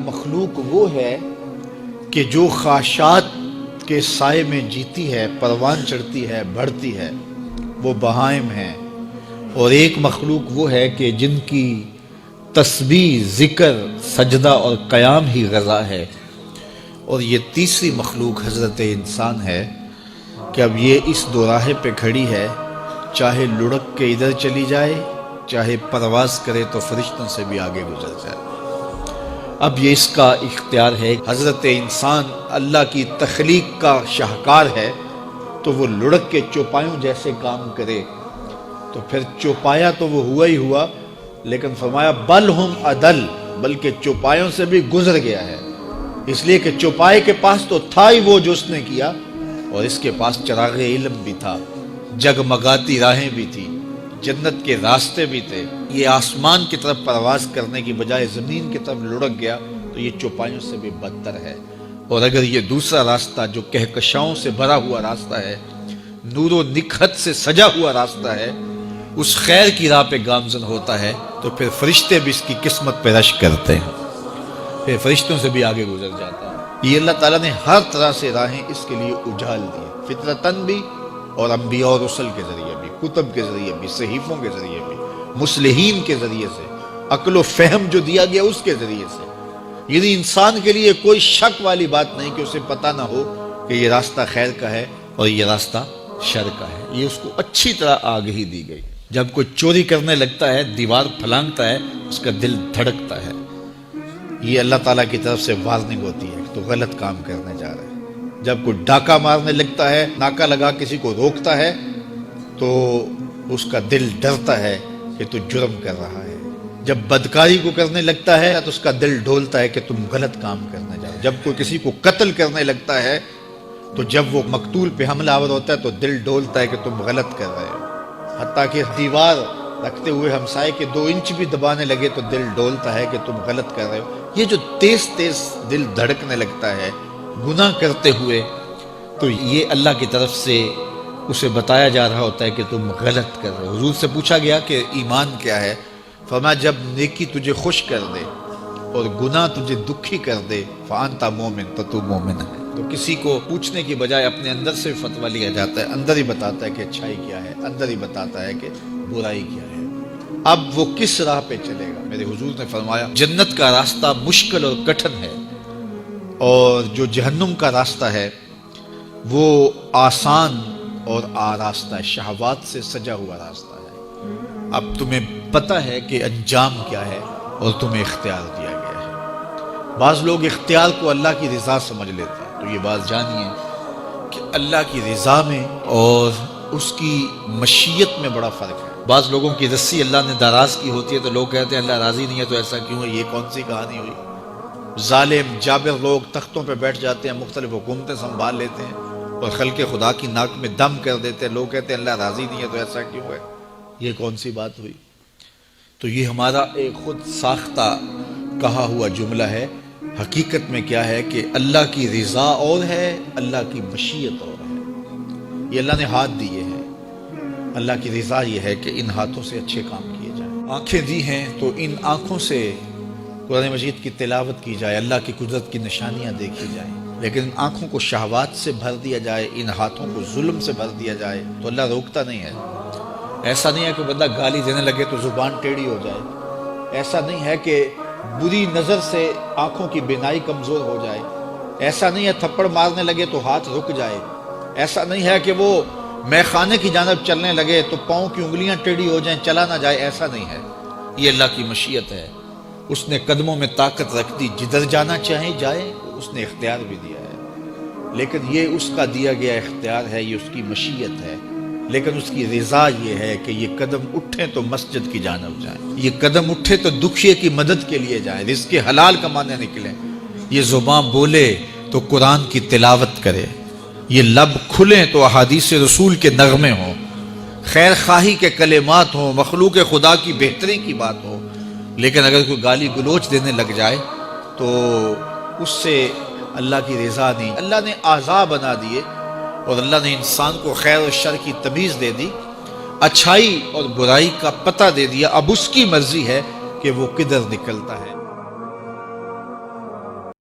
مخلوق وہ ہے کہ جو خواہشات کے سائے میں جیتی ہے، پروان چڑھتی ہے، بڑھتی ہے، وہ بہائم ہیں، اور ایک مخلوق وہ ہے کہ جن کی تسبیح، ذکر، سجدہ اور قیام ہی غذا ہے، اور یہ تیسری مخلوق حضرت انسان ہے کہ اب یہ اس دوراہے پہ کھڑی ہے، چاہے لڑک کے ادھر چلی جائے، چاہے پرواز کرے تو فرشتوں سے بھی آگے گزر جائے۔ اب یہ اس کا اختیار ہے۔ حضرت انسان اللہ کی تخلیق کا شاہکار ہے، تو وہ لڑک کے چوپایوں جیسے کام کرے تو پھر چوپایا تو وہ ہوا ہی ہوا، لیکن فرمایا بل ہم عدل، بلکہ چوپایوں سے بھی گزر گیا ہے، اس لیے کہ چوپائے کے پاس تو تھا ہی وہ جو اس نے کیا، اور اس کے پاس چراغ علم بھی تھا، جگمگاتی راہیں بھی تھی، جنت کے راستے بھی تھے۔ یہ آسمان کی طرف پرواز کرنے کی بجائے زمین کی طرف لڑک گیا تو یہ چوپایوں سے بھی بدتر ہے۔ اور اگر یہ دوسرا راستہ جو کہکشاؤں سے بھرا ہوا راستہ ہے، نور و نکہت سے سجا ہوا راستہ ہے، اس خیر کی راہ پہ گامزن ہوتا ہے تو پھر فرشتے بھی اس کی قسمت پہ رشک کرتے ہیں، پھر فرشتوں سے بھی آگے گزر جاتا ہے۔ یہ اللہ تعالیٰ نے ہر طرح سے راہیں اس کے لیے اجال دی، فطرتاً بھی اور انبیاء اور رسل کے ذریعے بھی، کتب کے ذریعے بھی، صحیفوں کے ذریعے بھی، مصلحین کے ذریعے سے، عقل و فہم جو دیا گیا اس کے ذریعے سے۔ یعنی انسان کے لیے کوئی شک والی بات نہیں کہ اسے پتہ نہ ہو کہ یہ راستہ خیر کا ہے اور یہ راستہ شر کا ہے، یہ اس کو اچھی طرح آگہی دی گئی۔ جب کوئی چوری کرنے لگتا ہے، دیوار پھلانگتا ہے، اس کا دل دھڑکتا ہے، یہ اللہ تعالیٰ کی طرف سے وارننگ ہوتی ہے کہ تو غلط کام کرنے جا رہا ہے۔ جب کوئی ڈاکہ مارنے لگتا ہے، ناکہ لگا کسی کو روکتا ہے، تو اس کا دل ڈرتا ہے کہ تو جرم کر رہا ہے۔ جب بدکاری کو کرنے لگتا ہے تو اس کا دل ڈولتا ہے کہ تم غلط کام کرنے جا رہے ہو۔ جب کوئی کسی کو قتل کرنے لگتا ہے تو جب وہ مقتول پہ حملہ آور ہوتا ہے تو دل ڈولتا ہے کہ تم غلط کر رہے ہو۔ حتیٰ کہ دیوار رکھتے ہوئے ہمسائے کے 2 انچ بھی دبانے لگے تو دل ڈولتا ہے کہ تم غلط کر رہے ہو۔ یہ جو تیز تیز دل دھڑکنے لگتا ہے گناہ کرتے ہوئے، تو یہ اللہ کی طرف سے اسے بتایا جا رہا ہوتا ہے کہ تم غلط کر رہے ہو۔ حضور سے پوچھا گیا کہ ایمان کیا ہے؟ فرمایا جب نیکی تجھے خوش کر دے اور گناہ تجھے دکھی کر دے، فَأَنْتَ مُؤْمِن، تو تو مومن ہے۔ تو کسی کو پوچھنے کی بجائے اپنے اندر سے فتویٰ لیا جاتا ہے، اندر ہی بتاتا ہے کہ اچھائی کیا ہے، اندر ہی بتاتا ہے کہ برائی کیا ہے۔ اب وہ کس راہ پہ چلے گا؟ میرے حضور نے فرمایا جنت کا راستہ مشکل اور کٹھن ہے، اور جو جہنم کا راستہ ہے وہ آسان اور آراستہ ہے، شہوات سے سجا ہوا راستہ ہے۔ اب تمہیں پتہ ہے کہ انجام کیا ہے اور تمہیں اختیار دیا گیا ہے۔ بعض لوگ اختیار کو اللہ کی رضا سمجھ لیتے ہیں، تو یہ بات جانیے کہ اللہ کی رضا میں اور اس کی مشیت میں بڑا فرق ہے۔ بعض لوگوں کی رسی اللہ نے دراز کی ہوتی ہے تو لوگ کہتے ہیں اللہ راضی نہیں ہے تو ایسا کیوں ہے؟ یہ کون سی کہانی ہوئی؟ ظالم جابر لوگ تختوں پہ بیٹھ جاتے ہیں، مختلف حکومتیں سنبھال لیتے ہیں اور خلق خدا کی ناک میں دم کر دیتے ہیں، لوگ کہتے ہیں اللہ راضی نہیں ہے تو ایسا کیوں ہے؟ یہ کون سی بات ہوئی؟ تو یہ ہمارا ایک خود ساختہ کہا ہوا جملہ ہے۔ حقیقت میں کیا ہے کہ اللہ کی رضا اور ہے، اللہ کی مشیت اور ہے۔ یہ اللہ نے ہاتھ دیے ہیں، اللہ کی رضا یہ ہے کہ ان ہاتھوں سے اچھے کام کیے جائیں۔ آنکھیں دی ہیں تو ان آنکھوں سے قرآن مجید کی تلاوت کی جائے، اللہ کی قدرت کی نشانیاں دیکھی جائیں، لیکن ان آنکھوں کو شہوات سے بھر دیا جائے، ان ہاتھوں کو ظلم سے بھر دیا جائے تو اللہ روکتا نہیں ہے۔ ایسا نہیں ہے کہ بندہ گالی دینے لگے تو زبان ٹیڑھی ہو جائے، ایسا نہیں ہے کہ بری نظر سے آنکھوں کی بینائی کمزور ہو جائے، ایسا نہیں ہے تھپڑ مارنے لگے تو ہاتھ رک جائے، ایسا نہیں ہے کہ وہ مے خانے کی جانب چلنے لگے تو پاؤں کی انگلیاں ٹیڑھی ہو جائیں، چلا نہ جائے، ایسا نہیں ہے۔ یہ اللہ کی مشیت ہے، اس نے قدموں میں طاقت رکھ دی، جدھر جانا چاہے جائے، اس نے اختیار بھی دیا ہے، لیکن یہ اس کا دیا گیا اختیار ہے، یہ اس کی مشیت ہے، لیکن اس کی رضا یہ ہے کہ یہ قدم اٹھیں تو مسجد کی جانب جائیں، یہ قدم اٹھے تو دکھیے کی مدد کے لیے جائیں، رزق حلال کمانے نکلیں، یہ زبان بولے تو قرآن کی تلاوت کرے، یہ لب کھلیں تو احادیث رسول کے نغمے ہوں، خیر خواہی کے کلمات ہوں، مخلوق خدا کی بہتری کی بات ہو۔ لیکن اگر کوئی گالی گلوچ دینے لگ جائے تو اس سے اللہ کی رضا نہیں۔ اللہ نے اعضاء بنا دیے اور اللہ نے انسان کو خیر و شر کی تمیز دے دی، اچھائی اور برائی کا پتہ دے دیا، اب اس کی مرضی ہے کہ وہ کدھر نکلتا ہے۔